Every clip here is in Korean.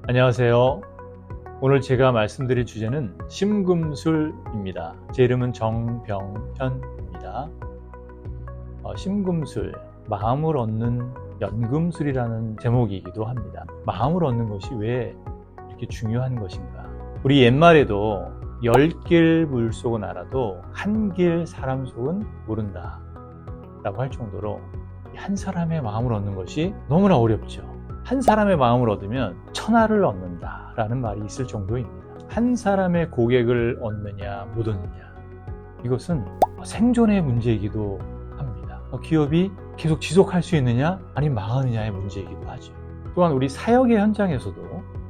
안녕하세요. 오늘 제가 말씀드릴 주제는 심금술입니다. 제 이름은 정병현입니다. 심금술, 마음을 얻는 연금술이라는 제목이기도 합니다. 마음을 얻는 것이 왜 이렇게 중요한 것인가? 우리 옛말에도 10길 물속은 알아도 1길 사람 속은 모른다 라고 할 정도로 한 사람의 마음을 얻는 것이 너무나 어렵죠. 한 사람의 마음을 얻으면 천하를 얻는다 라는 말이 있을 정도입니다. 한 사람의 고객을 얻느냐 못 얻느냐, 이것은 생존의 문제이기도 합니다. 기업이 계속 지속할 수 있느냐 아니면 망하느냐의 문제이기도 하죠. 또한 우리 사역의 현장에서도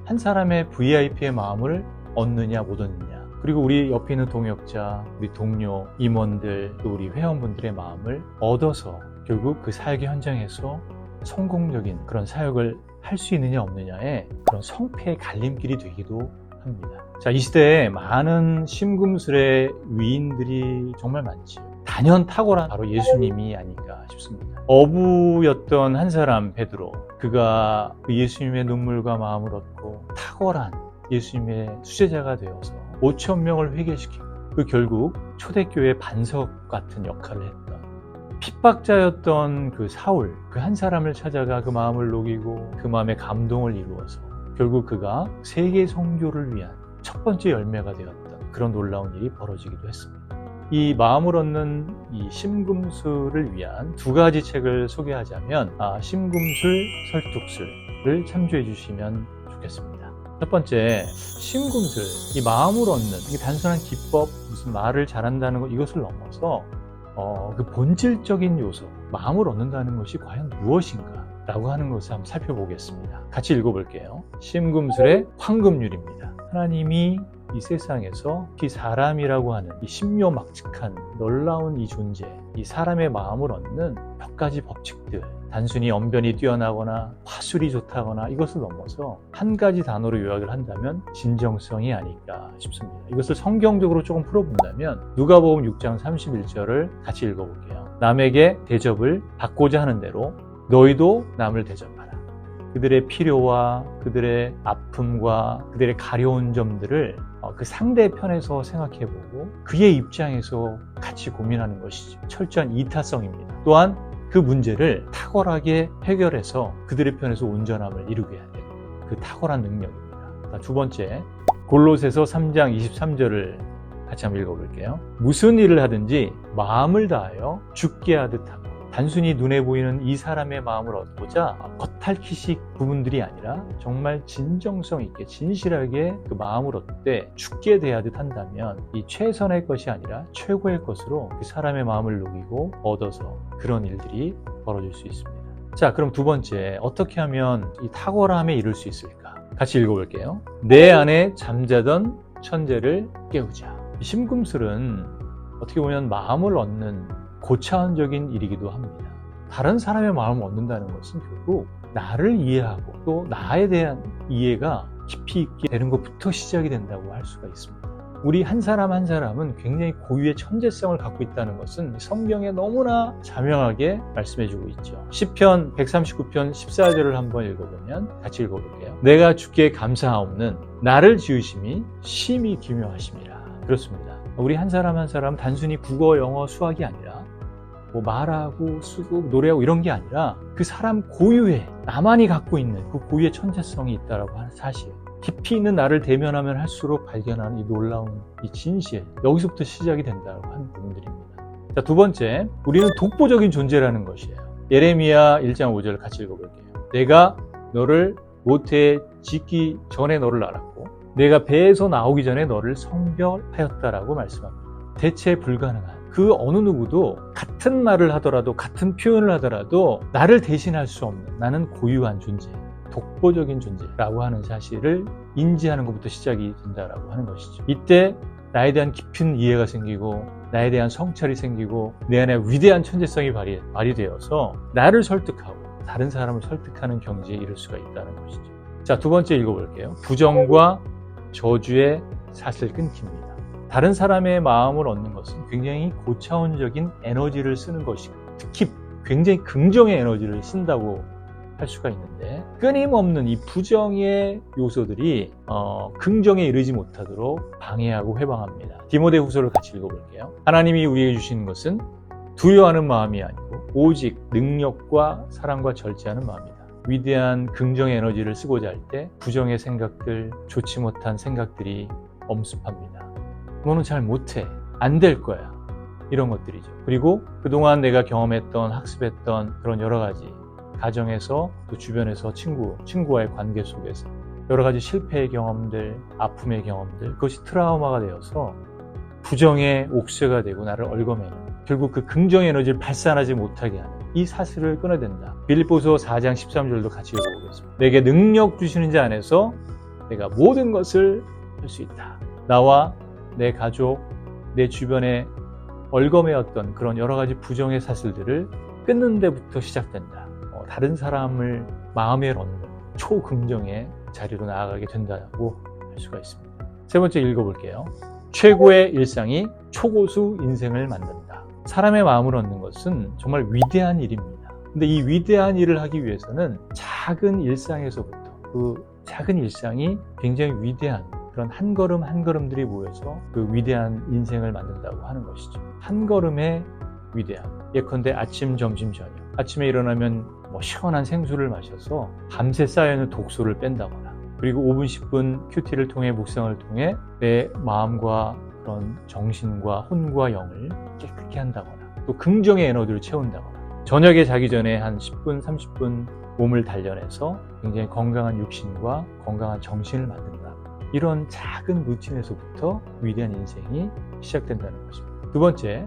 한 사람의 VIP의 마음을 얻느냐 못 얻느냐, 그리고 우리 옆에 있는 동역자, 우리 동료, 임원들, 또 우리 회원분들의 마음을 얻어서 결국 그 사역의 현장에서 성공적인 그런 사역을 할 수 있느냐 없느냐의 그런 성패의 갈림길이 되기도 합니다. 자, 이 시대에 많은 심금술의 위인들이 정말 많지요. 단연 탁월한 바로 예수님이 아닌가 싶습니다. 어부였던 한 사람 베드로, 그가 그 예수님의 눈물과 마음을 얻고 탁월한 예수님의 수제자가 되어서 5,000명을 회개시키고 그 결국 초대교회 반석 같은 역할을 했던 핍박자였던 그 사울, 그 한 사람을 찾아가 그 마음을 녹이고 그 마음에 감동을 이루어서 결국 그가 세계 선교를 위한 첫 번째 열매가 되었던 그런 놀라운 일이 벌어지기도 했습니다. 이 마음을 얻는 이 심금술을 위한 두 가지 책을 소개하자면 심금술, 설득술을 참조해 주시면 좋겠습니다. 첫 번째, 심금술, 이 마음을 얻는, 이게 단순한 기법, 무슨 말을 잘한다는 것, 이것을 넘어서 그 본질적인 요소, 마음을 얻는다는 것이 과연 무엇인가 라고 하는 것을 한번 살펴보겠습니다. 같이 읽어볼게요. 심금술의 황금률입니다. 하나님이 이 세상에서 이 사람이라고 하는 이 신묘막측한 놀라운 이 존재, 이 사람의 마음을 얻는 몇 가지 법칙들, 단순히 언변이 뛰어나거나 화술이 좋다거나 이것을 넘어서 한 가지 단어로 요약을 한다면 진정성이 아닐까 싶습니다. 이것을 성경적으로 조금 풀어본다면 누가복음 6장 31절을 같이 읽어볼게요. 남에게 대접을 받고자 하는 대로 너희도 남을 대접하라. 그들의 필요와 그들의 아픔과 그들의 가려운 점들을 그 상대편에서 생각해보고 그의 입장에서 같이 고민하는 것이죠. 철저한 이타성입니다. 또한 그 문제를 탁월하게 해결해서 그들의 편에서 온전함을 이루게 해야 돼요. 그 탁월한 능력입니다. 두 번째, 골로새서 3장 23절을 같이 한번 읽어볼게요. 무슨 일을 하든지 마음을 다하여 죽게 하듯 하고, 단순히 눈에 보이는 이 사람의 마음을 얻고자 겉핥기식 부분들이 아니라 정말 진정성 있게 진실하게 그 마음을 얻을 때 죽게 대하듯 한다면 이 최선의 것이 아니라 최고의 것으로 그 사람의 마음을 녹이고 얻어서 그런 일들이 벌어질 수 있습니다. 자, 그럼 두 번째, 어떻게 하면 이 탁월함에 이룰 수 있을까? 같이 읽어볼게요. 내 안에 잠자던 천재를 깨우자. 이 심금술은 어떻게 보면 마음을 얻는 고차원적인 일이기도 합니다. 다른 사람의 마음을 얻는다는 것은 결국 나를 이해하고 또 나에 대한 이해가 깊이 있게 되는 것부터 시작이 된다고 할 수가 있습니다. 우리 한 사람 한 사람은 굉장히 고유의 천재성을 갖고 있다는 것은 성경에 너무나 자명하게 말씀해주고 있죠. 시편 139편 14절을 한번 읽어보면 같이 읽어볼게요. 내가 주께 감사하옵는 나를 지으심이 심히 기묘하심이라. 그렇습니다. 우리 한 사람 한 사람 단순히 국어, 영어, 수학이 아니라 뭐 말하고 쓰고 노래하고 이런 게 아니라 그 사람 고유의, 나만이 갖고 있는 그 고유의 천재성이 있다라고 하는 사실, 깊이 있는 나를 대면하면 할수록 발견하는 이 놀라운 이 진실, 여기서부터 시작이 된다고 하는 부분들입니다. 자, 두 번째, 우리는 독보적인 존재라는 것이에요. 예레미야 1장 5절을 같이 읽어볼게요. 내가 너를 모태에 짓기 전에 너를 알았고 내가 배에서 나오기 전에 너를 성별하였다라고 말씀합니다. 대체 불가능한, 그 어느 누구도 같은 말을 하더라도 같은 표현을 하더라도 나를 대신할 수 없는, 나는 고유한 존재, 독보적인 존재라고 하는 사실을 인지하는 것부터 시작이 된다라고 하는 것이죠. 이때 나에 대한 깊은 이해가 생기고 나에 대한 성찰이 생기고 내 안에 위대한 천재성이 발휘되어서 나를 설득하고 다른 사람을 설득하는 경지에 이를 수가 있다는 것이죠. 자, 두 번째 읽어볼게요. 부정과 저주의 사슬 끊깁니다. 다른 사람의 마음을 얻는 것은 굉장히 고차원적인 에너지를 쓰는 것이고 특히 굉장히 긍정의 에너지를 쓴다고 할 수가 있는데 끊임없는 이 부정의 요소들이 긍정에 이르지 못하도록 방해하고 회방합니다. 디모데후서를 같이 읽어볼게요. 하나님이 우리에게 주시는 것은 두려워하는 마음이 아니고 오직 능력과 사랑과 절제하는 마음이다. 위대한 긍정의 에너지를 쓰고자 할 때 부정의 생각들, 좋지 못한 생각들이 엄습합니다. 너는 잘 못해. 안 될 거야. 이런 것들이죠. 그리고 그동안 내가 경험했던, 학습했던 그런 여러 가지 가정에서 또 주변에서 친구와의 관계 속에서 여러 가지 실패의 경험들, 아픔의 경험들, 그것이 트라우마가 되어서 부정의 옥새가 되고 나를 얽어매는, 결국 그 긍정 에너지를 발산하지 못하게 하는 이 사슬을 끊어야 된다. 빌립보서 4장 13절도 같이 읽어보겠습니다. 내게 능력 주시는 자 안에서 내가 모든 것을 할 수 있다. 나와 내 가족, 내 주변에 얽어매었던 그런 여러 가지 부정의 사슬들을 끊는 데부터 시작된다. 다른 사람을 마음에 얻는 초긍정의 자리로 나아가게 된다고 할 수가 있습니다. 세 번째 읽어볼게요. 최고의 일상이 초고수 인생을 만든다. 사람의 마음을 얻는 것은 정말 위대한 일입니다. 근데 이 위대한 일을 하기 위해서는 작은 일상에서부터 그 작은 일상이 굉장히 위대한 그런 한 걸음 한 걸음들이 모여서 그 위대한 인생을 만든다고 하는 것이죠. 한 걸음의 위대함. 예컨대 아침, 점심, 저녁. 아침에 일어나면 시원한 생수를 마셔서 밤새 쌓여있는 독소를 뺀다거나, 그리고 5분, 10분 큐티를 통해 묵상을 통해 내 마음과 그런 정신과 혼과 영을 깨끗게 한다거나, 또 긍정의 에너지를 채운다거나, 저녁에 자기 전에 한 10분, 30분 몸을 단련해서 굉장히 건강한 육신과 건강한 정신을 만든다. 이런 작은 루틴에서부터 위대한 인생이 시작된다는 것입니다. 두 번째,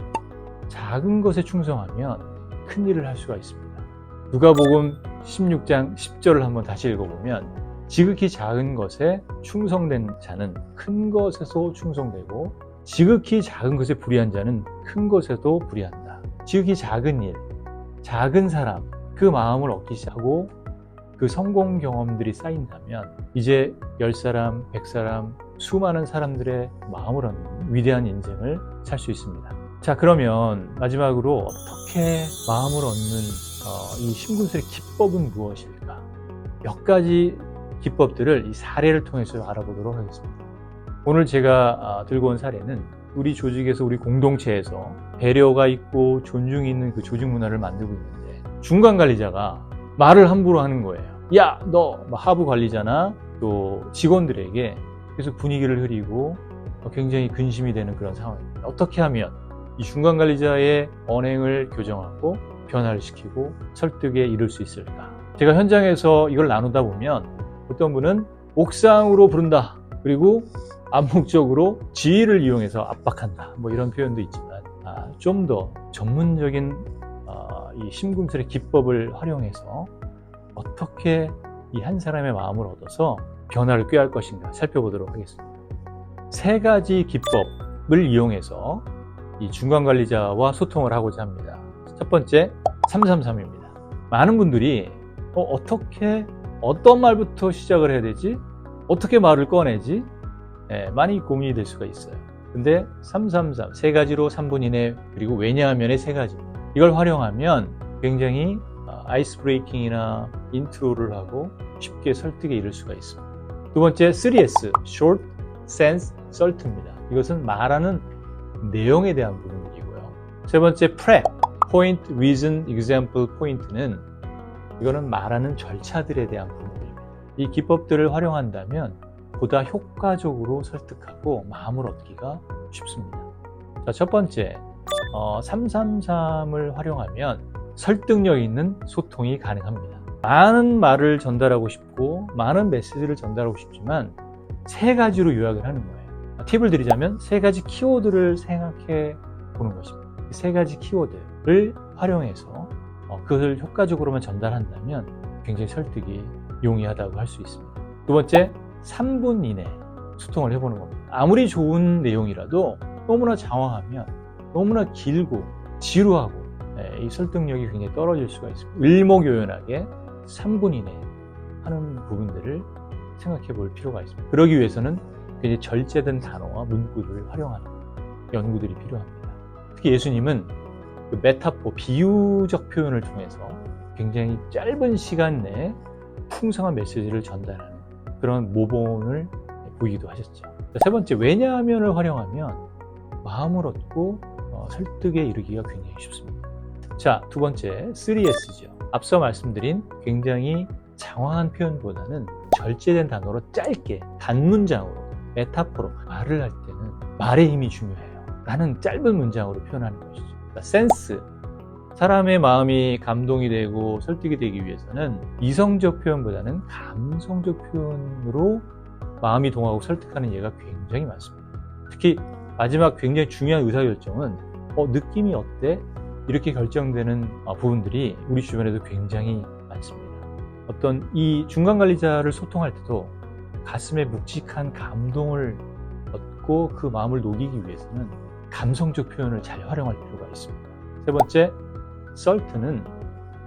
작은 것에 충성하면 큰 일을 할 수가 있습니다. 누가복음 16장 10절을 한번 다시 읽어보면 지극히 작은 것에 충성된 자는 큰 것에서 충성되고 지극히 작은 것에 불의한 자는 큰 것에도 불의한다. 지극히 작은 일, 작은 사람, 그 마음을 얻기 시작하고 그 성공 경험들이 쌓인다면 이제 10사람, 100사람, 수많은 사람들의 마음을 얻는 위대한 인생을 살 수 있습니다. 자, 그러면 마지막으로 어떻게 마음을 얻는 이 심금술의 기법은 무엇일까? 몇 가지 기법들을 이 사례를 통해서 알아보도록 하겠습니다. 오늘 제가 들고 온 사례는 우리 조직에서, 우리 공동체에서 배려가 있고 존중이 있는 그 조직 문화를 만들고 있는데 중간 관리자가 말을 함부로 하는 거예요. 야, 너 하부 관리자나 또 직원들에게 계속 분위기를 흐리고 굉장히 근심이 되는 그런 상황입니다. 어떻게 하면 이 중간 관리자의 언행을 교정하고 변화를 시키고 설득에 이를 수 있을까? 제가 현장에서 이걸 나누다 보면 어떤 분은 옥상으로 부른다. 그리고 암묵적으로 지위를 이용해서 압박한다. 이런 표현도 있지만 좀 더 전문적인 이 심금술의 기법을 활용해서 어떻게 이 한 사람의 마음을 얻어서 변화를 꾀할 것인가 살펴보도록 하겠습니다. 세 가지 기법을 이용해서 이 중간관리자와 소통을 하고자 합니다. 첫 번째, 333입니다. 많은 분들이 어떻게, 어떤 말부터 시작을 해야 되지? 어떻게 말을 꺼내지? 많이 고민이 될 수가 있어요. 근데 333, 세 가지로 3분 이내, 그리고 왜냐하면의 세 가지입니다. 이걸 활용하면 굉장히 아이스 브레이킹이나 인트로를 하고 쉽게 설득에 이를 수가 있습니다. 두 번째, 3S, Short, Sense, Certa입니다. 이것은 말하는 내용에 대한 부분이고요. 세 번째, Prep, Point, Reason, Example, Point는 이거는 말하는 절차들에 대한 부분입니다. 이 기법들을 활용한다면 보다 효과적으로 설득하고 마음을 얻기가 쉽습니다. 자, 첫 번째, 333을 활용하면 설득력 있는 소통이 가능합니다. 많은 말을 전달하고 싶고 많은 메시지를 전달하고 싶지만 세 가지로 요약을 하는 거예요. 팁을 드리자면 세 가지 키워드를 생각해 보는 것입니다. 세 가지 키워드를 활용해서 그것을 효과적으로만 전달한다면 굉장히 설득이 용이하다고 할 수 있습니다. 두 번째, 3분 이내 소통을 해보는 겁니다. 아무리 좋은 내용이라도 너무나 장황하면 너무나 길고 지루하고 이 설득력이 굉장히 떨어질 수가 있습니다. 일목요연하게 3분 이내 하는 부분들을 생각해 볼 필요가 있습니다. 그러기 위해서는 굉장히 절제된 단어와 문구를 활용하는 연구들이 필요합니다. 특히 예수님은 그 메타포, 비유적 표현을 통해서 굉장히 짧은 시간 내에 풍성한 메시지를 전달하는 그런 모범을 보이기도 하셨죠. 세 번째, 왜냐하면을 활용하면 마음을 얻고 설득에 이르기가 굉장히 쉽습니다. 자, 두 번째, 3S죠. 앞서 말씀드린 굉장히 장황한 표현보다는 절제된 단어로 짧게 단문장으로 메타포로 말을 할 때는 말의 힘이 중요해요 라는 짧은 문장으로 표현하는 것이죠. 그러니까 센스, 사람의 마음이 감동이 되고 설득이 되기 위해서는 이성적 표현보다는 감성적 표현으로 마음이 동하고 설득하는 예가 굉장히 많습니다. 특히 마지막 굉장히 중요한 의사결정은 느낌이 어때? 이렇게 결정되는 부분들이 우리 주변에도 굉장히 많습니다. 어떤 이 중간관리자를 소통할 때도 가슴에 묵직한 감동을 얻고 그 마음을 녹이기 위해서는 감성적 표현을 잘 활용할 필요가 있습니다. 세 번째, 썰트는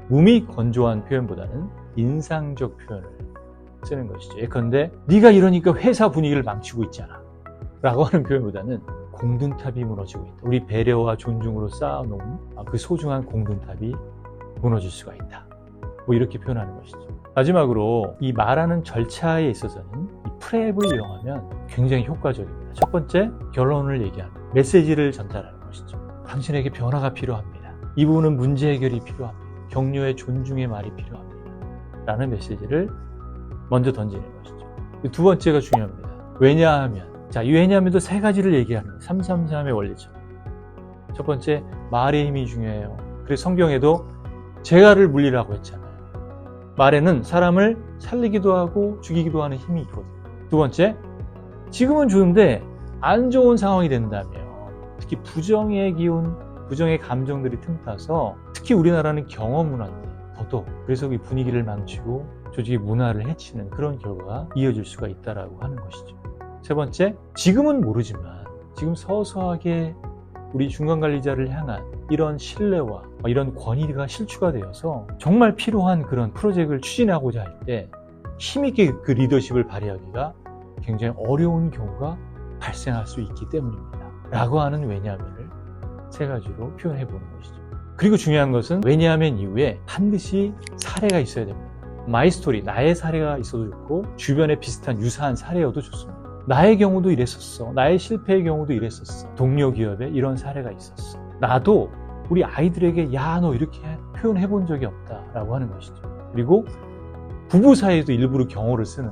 몸이 건조한 표현보다는 인상적 표현을 쓰는 것이죠. 예컨대 네가 이러니까 회사 분위기를 망치고 있잖아 라고 하는 표현보다는 공든탑이 무너지고 있다. 우리 배려와 존중으로 쌓아놓은 그 소중한 공든탑이 무너질 수가 있다. 뭐 이렇게 표현하는 것이죠. 마지막으로 이 말하는 절차에 있어서는 이 프랩을 이용하면 굉장히 효과적입니다. 첫 번째, 결론을 얘기하는 메시지를 전달하는 것이죠. 당신에게 변화가 필요합니다. 이 부분은 문제 해결이 필요합니다. 격려의 존중의 말이 필요합니다. 라는 메시지를 먼저 던지는 것이죠. 두 번째가 중요합니다. 왜냐하면, 자, 이 왜냐하면도 세 가지를 얘기하는 거예요. 333의 원리처럼. 첫 번째, 말의 힘이 중요해요. 그래서 성경에도 재갈을 물리라고 했잖아요. 말에는 사람을 살리기도 하고 죽이기도 하는 힘이 있거든요. 두 번째, 지금은 좋은데 안 좋은 상황이 된다면, 특히 부정의 기운, 부정의 감정들이 틈타서, 특히 우리나라는 경어 문화인데 더더욱 그래서 이 분위기를 망치고 조직의 문화를 해치는 그런 결과가 이어질 수가 있다라고 하는 것이죠. 세 번째, 지금은 모르지만 지금 서서하게 우리 중간관리자를 향한 이런 신뢰와 이런 권위가 실추가 되어서 정말 필요한 그런 프로젝트를 추진하고자 할 때 힘있게 그 리더십을 발휘하기가 굉장히 어려운 경우가 발생할 수 있기 때문입니다. 라고 하는 왜냐하면을 세 가지로 표현해 보는 것이죠. 그리고 중요한 것은 왜냐하면 이후에 반드시 사례가 있어야 됩니다. 마이 스토리, 나의 사례가 있어도 좋고 주변에 비슷한 유사한 사례여도 좋습니다. 나의 경우도 이랬었어. 나의 실패의 경우도 이랬었어. 동료 기업에 이런 사례가 있었어. 나도 우리 아이들에게 야, 너 이렇게 표현해 본 적이 없다라고 하는 것이죠. 그리고 부부 사이에도 일부러 경어를 쓰는,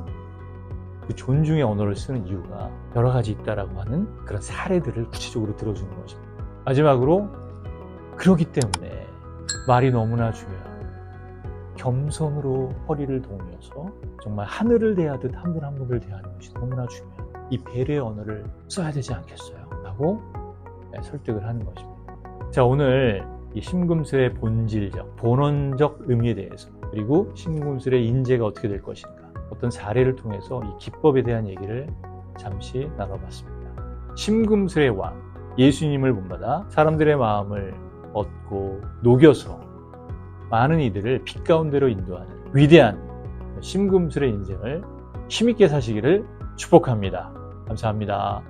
그 존중의 언어를 쓰는 이유가 여러 가지 있다라고 하는 그런 사례들을 구체적으로 들어주는 것입니다. 마지막으로, 그렇기 때문에 말이 너무나 중요해요. 겸손으로 허리를 동여서 정말 하늘을 대하듯 한 분 한 분을 대하는 것이 너무나 중요해요. 이 배려의 언어를 써야 되지 않겠어요? 라고 설득을 하는 것입니다. 자, 오늘 이 심금술의 본질적, 본원적 의미에 대해서, 그리고 심금술의 인재가 어떻게 될 것인가, 어떤 사례를 통해서 이 기법에 대한 얘기를 잠시 나눠봤습니다. 심금술의 왕, 예수님을 본받아 사람들의 마음을 얻고 녹여서 많은 이들을 빛 가운데로 인도하는 위대한 심금술의 인생을 힘있게 사시기를 축복합니다. 감사합니다.